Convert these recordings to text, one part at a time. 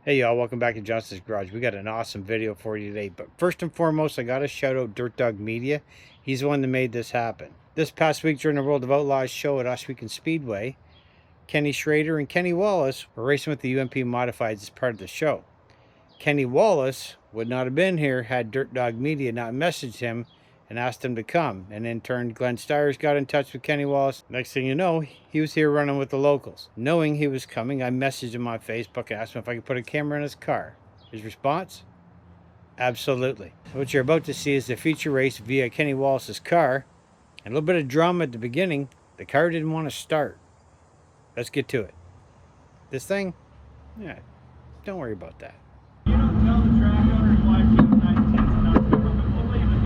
Hey y'all, welcome back to Johnson's Garage. We got an awesome video for you today. But first and foremost, I got to shout out Dirt Dog Media. He's the one that made this happen. This past week during the World of Outlaws show at Ohsweken Speedway, Kenny Schrader and Kenny Wallace were racing with the UMP Modifieds as part of the show. Kenny Wallace would not have been here had Dirt Dog Media not messaged him and asked him to come. And in turn, Glenn Stires got in touch with Kenny Wallace. Next thing you know, he was here running with the locals. Knowing he was coming, I messaged him on Facebook and asked him if I could put a camera in his car. His response? Absolutely. What you're about to see is the feature race via Kenny Wallace's car. And a little bit of drama at the beginning. The car didn't want to start. Let's get to it. This thing? Yeah, don't worry about that. You don't tell the track owners why she was nice kids enough to believe it.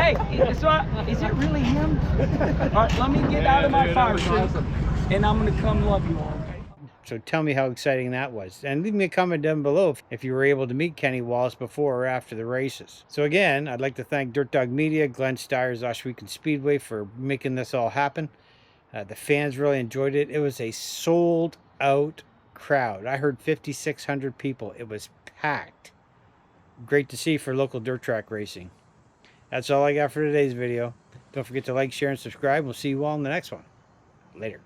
Hey, is it really him? All right, let me get out of my fire suit, and I'm gonna come love you all. Okay? So tell me how exciting that was. And leave me a comment down below if you were able to meet Kenny Wallace before or after the races. So again, I'd like to thank Dirt Dog Media, Glenn Steyer's Ohsweken Speedway for making this all happen. The fans really enjoyed it. It was a sold out crowd. I heard 5,600 people. It was packed. Great to see for local dirt track racing. That's all I got for today's video. Don't forget to like, share, and subscribe. We'll see you all in the next one. Later.